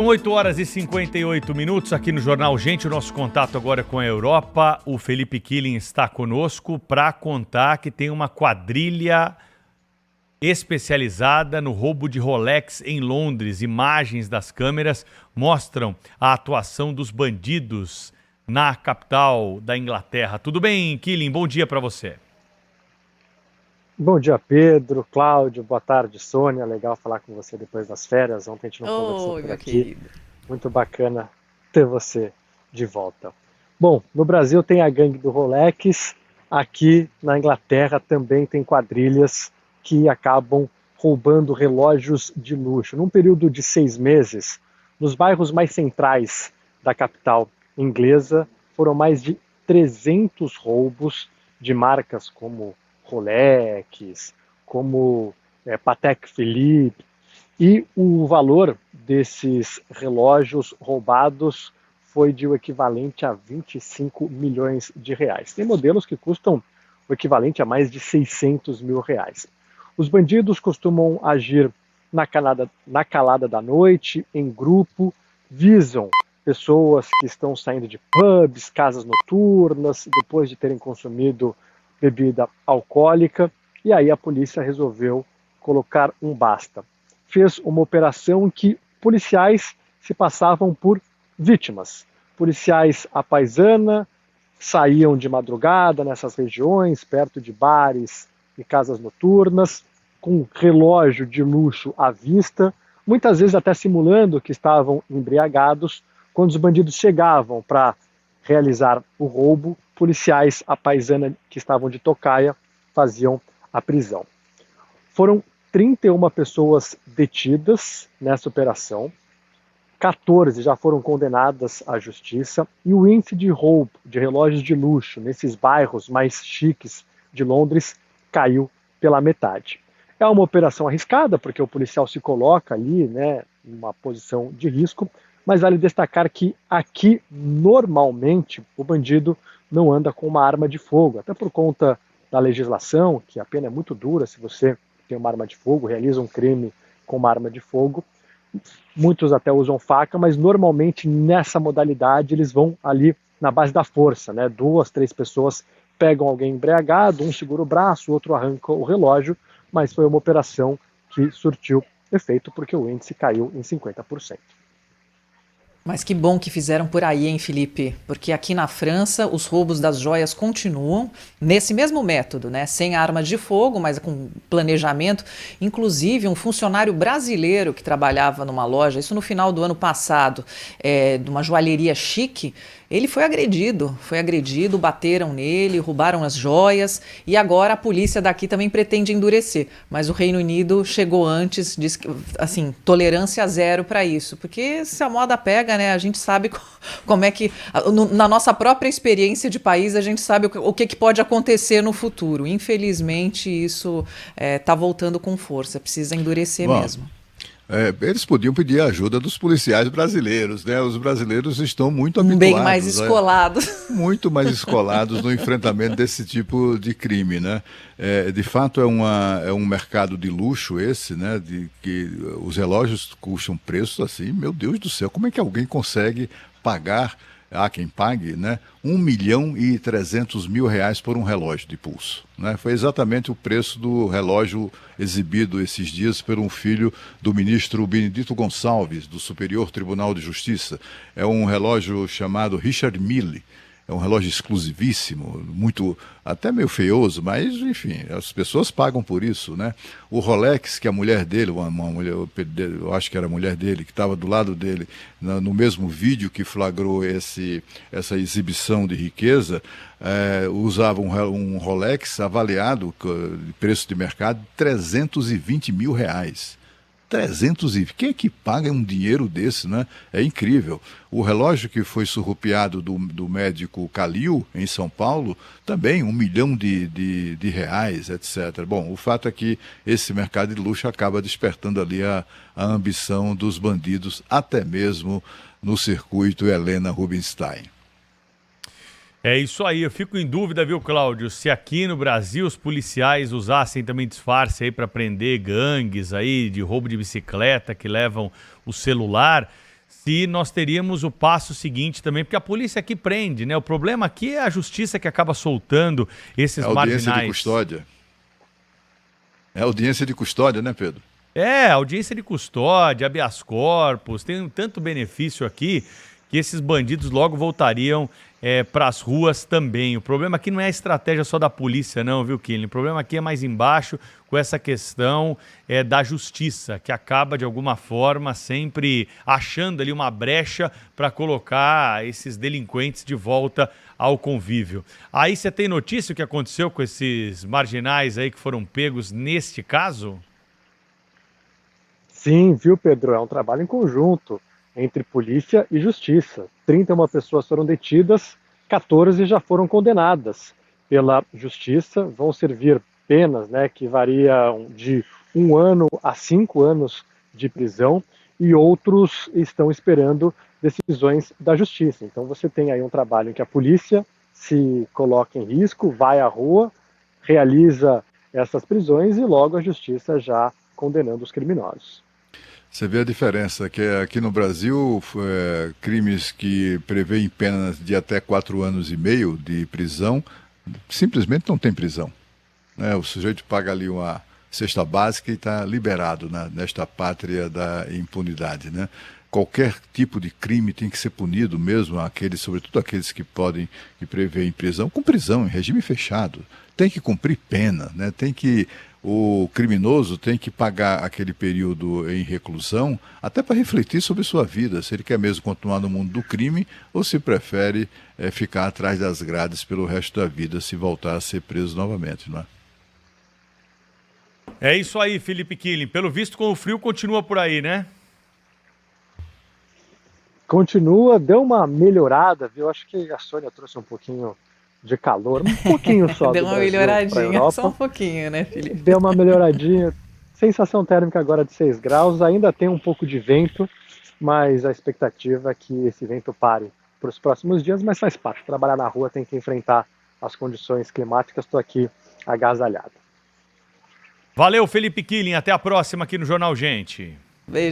Com 8 horas e 58 minutos aqui no Jornal Gente, o nosso contato agora é com a Europa. O Felipe Killing está conosco para contar que tem uma quadrilha especializada no roubo de Rolex em Londres. Imagens das câmeras mostram a atuação dos bandidos na capital da Inglaterra. Tudo bem, Killing? Bom dia para você. Bom dia, Pedro, Cláudio, boa tarde, Sônia. Legal falar com você depois das férias. Ontem a gente não conversou Oi, por meu aqui. querido. Muito bacana ter você de volta. Bom, no Brasil tem a gangue do Rolex. Aqui na Inglaterra também tem quadrilhas que acabam roubando relógios de luxo. Num período de 6 meses, nos bairros mais centrais da capital inglesa, foram mais de 300 roubos de marcas como Rolex, como Patek Philippe, e o valor desses relógios roubados foi de o equivalente a 25 milhões de reais. Tem modelos que custam o equivalente a mais de 600 mil reais. Os bandidos costumam agir na calada da noite, em grupo, visam pessoas que estão saindo de pubs, casas noturnas, depois de terem consumido bebida alcoólica, e aí a polícia resolveu colocar um basta. Fez uma operação em que policiais se passavam por vítimas. Policiais à paisana saíam de madrugada nessas regiões, perto de bares e casas noturnas, com relógio de luxo à vista, muitas vezes até simulando que estavam embriagados. Quando os bandidos chegavam para realizar o roubo, policiais à paisana que estavam de tocaia faziam a prisão. Foram 31 pessoas detidas nessa operação, 14 já foram condenadas à justiça, e o índice de roubo de relógios de luxo nesses bairros mais chiques de Londres caiu pela metade. É uma operação arriscada, porque o policial se coloca ali, né, em uma posição de risco, mas vale destacar que aqui, normalmente, o bandido não anda com uma arma de fogo, até por conta da legislação, que a pena é muito dura se você tem uma arma de fogo, realiza um crime com uma arma de fogo. Muitos até usam faca, mas normalmente nessa modalidade eles vão ali na base da força, né? 2, 3 pessoas pegam alguém embriagado, um segura o braço, o outro arranca o relógio, mas foi uma operação que surtiu efeito porque o índice caiu em 50%. Mas que bom que fizeram por aí, hein, Felipe? Porque aqui na França os roubos das joias continuam nesse mesmo método, né? Sem armas de fogo, mas com planejamento. Inclusive, um funcionário brasileiro que trabalhava numa loja, isso no final do ano passado, de uma joalheria chique, ele foi agredido, bateram nele, roubaram as joias e agora a polícia daqui também pretende endurecer. Mas o Reino Unido chegou antes, diz que, assim, tolerância zero para isso, porque se a moda pega, né, a gente sabe como é que, na nossa própria experiência de país, a gente sabe o que pode acontecer no futuro. Infelizmente, isso está voltando com força, precisa endurecer mesmo. Eles podiam pedir a ajuda dos policiais brasileiros, né? Os brasileiros estão muito habituados, bem mais escolados. Muito mais escolados no enfrentamento desse tipo de crime, né? De fato, é um mercado de luxo esse, né? De que os relógios custam preços assim, meu Deus do céu, como é que alguém consegue pagar, há quem pague, né, 1.300.000 reais por um relógio de pulso, né? Foi exatamente o preço do relógio exibido esses dias por um filho do ministro Benedito Gonçalves, do Superior Tribunal de Justiça. É um relógio chamado Richard Mille. É um relógio exclusivíssimo, muito, até meio feioso, mas, enfim, as pessoas pagam por isso, né? O Rolex, que a mulher dele, uma mulher, eu acho que era a mulher dele, que estava do lado dele, no mesmo vídeo que flagrou essa exibição de riqueza, usava um Rolex avaliado, preço de mercado, de 320 mil reais. Quem é que paga um dinheiro desse, né? É incrível. O relógio que foi surrupiado do médico Calil, em São Paulo, também 1 milhão de reais, etc. Bom, o fato é que esse mercado de luxo acaba despertando ali a ambição dos bandidos, até mesmo no circuito Helena Rubinstein. É isso aí, eu fico em dúvida, viu, Cláudio, se aqui no Brasil os policiais usassem também disfarce aí para prender gangues aí de roubo de bicicleta que levam o celular, se nós teríamos o passo seguinte também, porque a polícia aqui prende, né? O problema aqui é a justiça que acaba soltando esses marginais. Audiência de custódia. É audiência de custódia, né, Pedro? Audiência de custódia, habeas corpus, tem tanto benefício aqui que esses bandidos logo voltariam para as ruas também. O problema aqui não é a estratégia só da polícia não, viu, Killing? O problema aqui é mais embaixo com essa questão da justiça, que acaba de alguma forma sempre achando ali uma brecha para colocar esses delinquentes de volta ao convívio. Aí você tem notícia o que aconteceu com esses marginais aí que foram pegos neste caso? Sim, viu, Pedro? É um trabalho em conjunto entre polícia e justiça. 31 pessoas foram detidas, 14 já foram condenadas pela justiça. Vão servir penas, né, que variam de 1 ano a 5 anos de prisão, e outros estão esperando decisões da justiça. Então você tem aí um trabalho em que a polícia se coloca em risco, vai à rua, realiza essas prisões e logo a justiça já condenando os criminosos. Você vê a diferença, que aqui no Brasil, crimes que prevêem penas de até 4 anos e meio de prisão, simplesmente não tem prisão. Né? O sujeito paga ali uma cesta básica e está liberado, né, nesta pátria da impunidade. Né? Qualquer tipo de crime tem que ser punido mesmo, sobretudo aqueles que prevêem prisão, com prisão, em regime fechado. Tem que cumprir pena, né? O criminoso tem que pagar aquele período em reclusão até para refletir sobre sua vida, se ele quer mesmo continuar no mundo do crime ou se prefere ficar atrás das grades pelo resto da vida se voltar a ser preso novamente, não é? É isso aí, Felipe Killing. Pelo visto, com o frio continua por aí, né? Continua, deu uma melhorada, viu? Acho que a Sônia trouxe um pouquinho de calor, um pouquinho só. Deu uma melhoradinha, só um pouquinho, né, Felipe? Deu uma melhoradinha. Sensação térmica agora de 6 graus, ainda tem um pouco de vento, mas a expectativa é que esse vento pare para os próximos dias, mas faz parte. Trabalhar na rua tem que enfrentar as condições climáticas, estou aqui agasalhado. Valeu, Felipe Killing. Até a próxima aqui no Jornal Gente. Beijo.